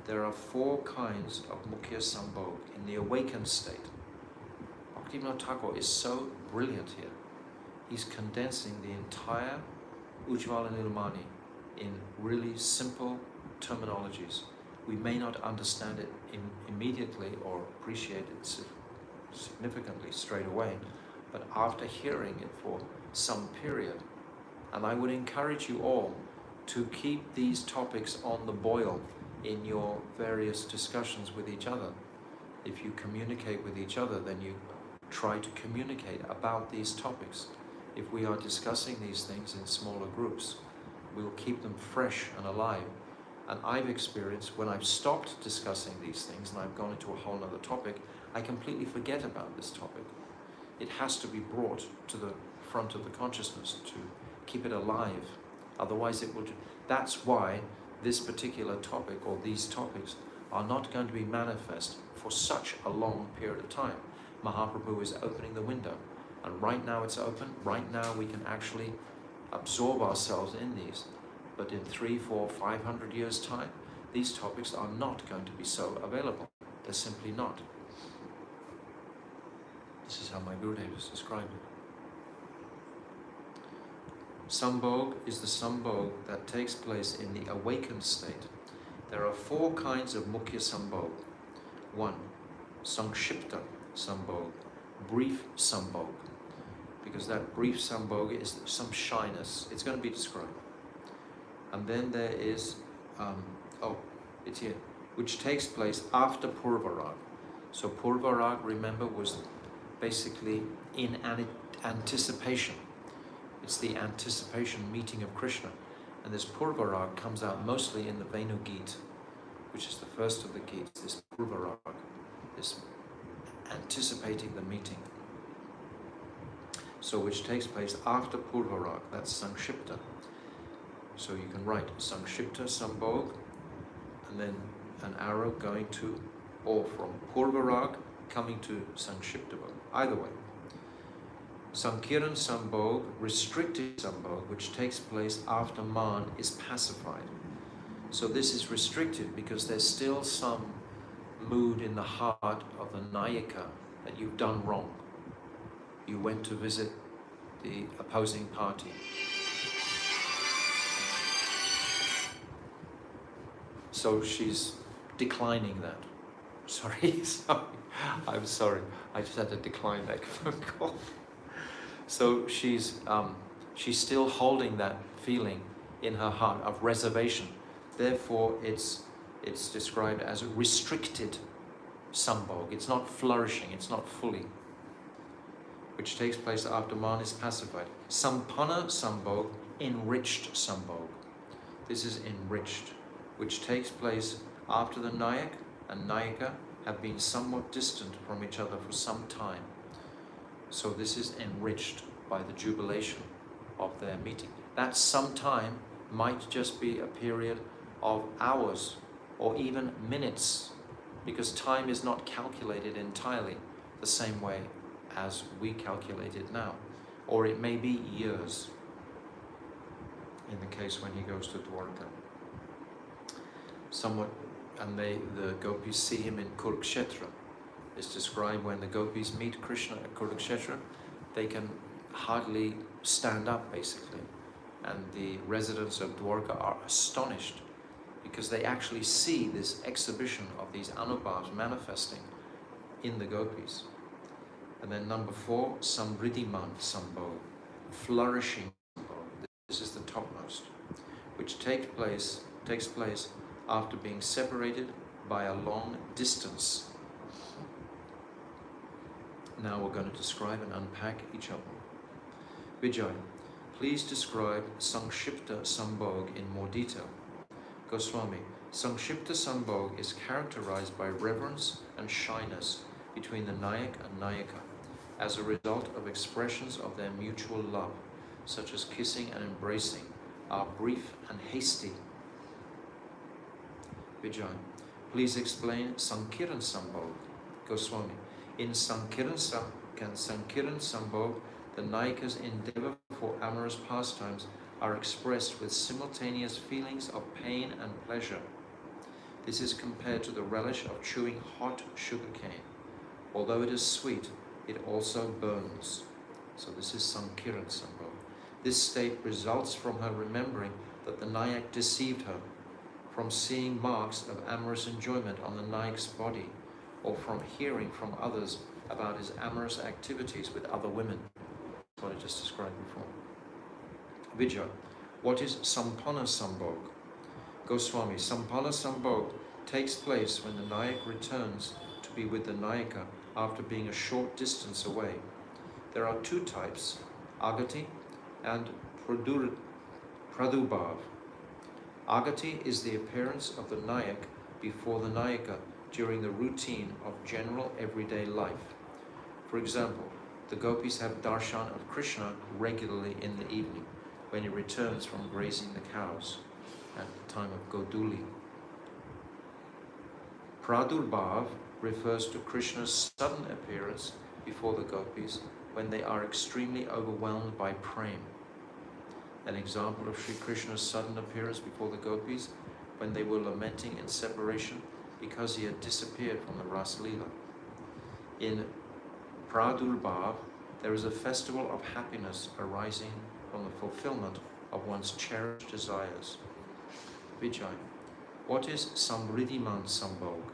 There are 4 kinds of Mukhya Sambhog in the awakened state. Bhaktivinoda Thakur is so brilliant here. He's condensing the entire Ujjvala Nilmani in really simple terminologies. We may not understand it immediately or appreciate it significantly straight away, but after hearing it for some period, and I would encourage you all to keep these topics on the boil in your various discussions with each other. If you communicate with each other, then you try to communicate about these topics. If we are discussing these things in smaller groups, we'll keep them fresh and alive, And I've experienced when I've stopped discussing these things and I've gone into a whole other topic, I completely forget about this topic. It has to be brought to the front of the consciousness to keep it alive. Otherwise it will... That's why this particular topic or these topics are not going to be manifest for such a long period of time. Mahaprabhu is opening the window, and right now it's open. Right now we can actually absorb ourselves in these. But in 300, 400, 500 years' time, these topics are not going to be so available. They're simply not. This is how my Gurudev has described it. Sambhog is the sambhog that takes place in the awakened state. There are 4 kinds of mukhya sambhog. 1. Sankshipta sambhog, brief sambhog. Because that brief sambhog is some shyness. It's going to be described. And then there is, it's here, which takes place after Purvarag. So Purvarag, remember, was basically in anticipation. It's the anticipation meeting of Krishna. And this Purvarag comes out mostly in the Venu Gita, which is the first of the Gita, this Purvarag, this anticipating the meeting. So which takes place after Purvarag, that's Sankshipta. So you can write Sankshipta Sambhog, and then an arrow going to, or from Purvarag coming to Sankshipta. Either way. Sankiran Sambhog, restricted Sambhog, which takes place after man is pacified. So this is restricted because there's still some mood in the heart of the Nayika that you've done wrong. You went to visit the opposing party. So she's declining that. Sorry. I'm sorry. I just had to decline that phone call. So she's still holding that feeling in her heart of reservation. Therefore, it's described as a restricted sambhog. It's not flourishing. It's not fully. Which takes place after man is pacified. Sampanna sambhog, enriched sambhog. This is enriched, which takes place after the Nayak and Nayika have been somewhat distant from each other for some time. So this is enriched by the jubilation of their meeting. That some time might just be a period of hours or even minutes, because time is not calculated entirely the same way as we calculate it now. Or it may be years, in the case when he goes to Dwarka. Somewhat, and the gopis see him in Kurukshetra. It's described when the gopis meet Krishna at Kurukshetra, they can hardly stand up, basically. And the residents of Dwarka are astonished because they actually see this exhibition of these anubhavs manifesting in the gopis. And then number 4, Samriddhiman Sambhog, flourishing Sambhog. This is the topmost, which takes place after being separated by a long distance. Now we're going to describe and unpack each of them. Vijay, please describe Sankshipta Sambhog in more detail. Goswami, Sankshipta Sambhog is characterized by reverence and shyness between the Nayak and Nayika as a result of expressions of their mutual love, such as kissing and embracing, are brief and hasty. Vijay, please explain Sankiran Sambhog. Goswami, in Sankiran Sambhog, the Nayikas' endeavor for amorous pastimes are expressed with simultaneous feelings of pain and pleasure. This is compared to the relish of chewing hot sugarcane. Although it is sweet, it also burns. So this is Sankiran Sambhog. This state results from her remembering that the Nayak deceived her, from seeing marks of amorous enjoyment on the Nayak's body, or from hearing from others about his amorous activities with other women. That's what I just described before. Vijay, what is Sampanna Sambhog? Goswami, Sampanna Sambhog takes place when the Nayak returns to be with the Nayika after being a short distance away. There are 2 types, Agati and Pradubhav. Agati is the appearance of the Nayak before the Nayaka during the routine of general everyday life. For example, the gopis have darshan of Krishna regularly in the evening when he returns from grazing the cows at the time of Goduli. Pradurbhav refers to Krishna's sudden appearance before the gopis when they are extremely overwhelmed by prema. An example of Sri Krishna's sudden appearance before the gopis when they were lamenting in separation because he had disappeared from the Ras Leela. In Pradurbhav, there is a festival of happiness arising from the fulfillment of one's cherished desires. Vijay, what is Samriddhiman Sambhog?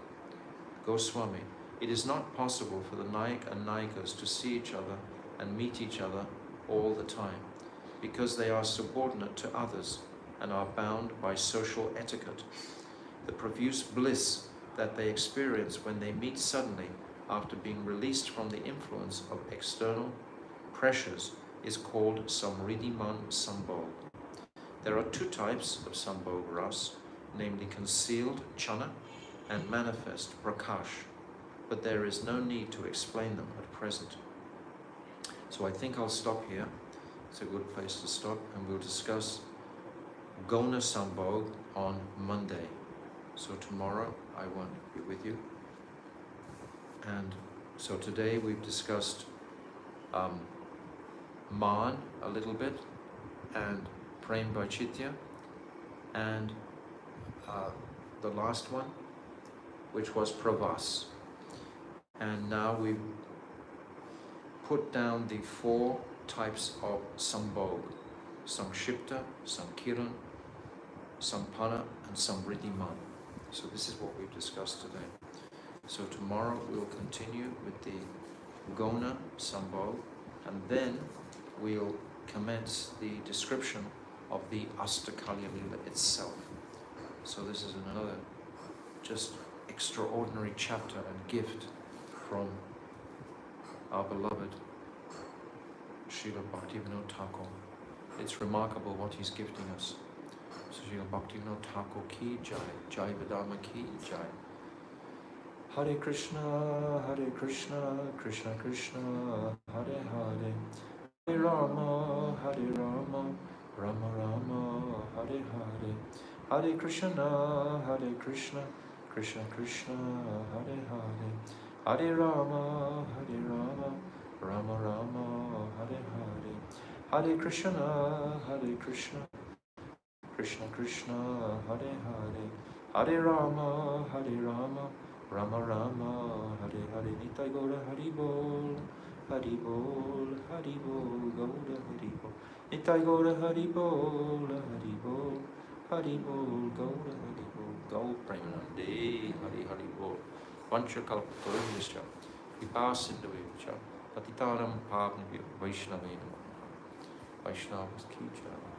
Goswami, it is not possible for the Nayak and Nayikas to see each other and meet each other all the time, because they are subordinate to others and are bound by social etiquette. The profuse bliss that they experience when they meet suddenly after being released from the influence of external pressures is called Samriddhiman Sambhog. There are two types of Sambhog Ras, namely concealed Chana and manifest Prakash, but there is no need to explain them at present. So I think I'll stop here. It's a good place to stop, and we'll discuss Gona Sambhog on Monday. So tomorrow I won't be with you. And so today we've discussed Man a little bit, and Prem Vaitshitya, and the last one, which was Pravas. And now we've put down the four types of Sambhog: Samkshipta, Samkiran, Sampana, and Samriddhiman. So this is what we've discussed today. So tomorrow we'll continue with the Gona Sambhog, and then we'll commence the description of the Astakalya Lila itself. So this is another just extraordinary chapter and gift from our beloved Srila Bhaktivinoda Thakur. It's remarkable what he's gifting us. So Srila Bhaktivinoda Thakur ki jai, Jaiva dharma ki jai. Hare Krishna, Krishna Krishna, Hare Hare, Hare Rama, Rama Rama, Hare Hare, Hare Krishna, Krishna Krishna, Hare Hare, Hare Rama, Rama Rama, Hare Hare, Hare Krishna, Krishna Krishna, Hare Hare, Hare Rama, Rama Rama, Hare Hare. Nitai Gaura Hari Bol, Hari Bol, Hari Bol, Gaura Hari Bol. Nitai Gaura Hari Bol, Hari Bol, Hari Bol, Gaura Hari Bol. Gaur Premanande, Hari Hari Bol. Vancha Kalpatarindascha, Vipasindavivcha, Patitaram Pavnavya, Vaishnavena. Vaishnavas ki jai.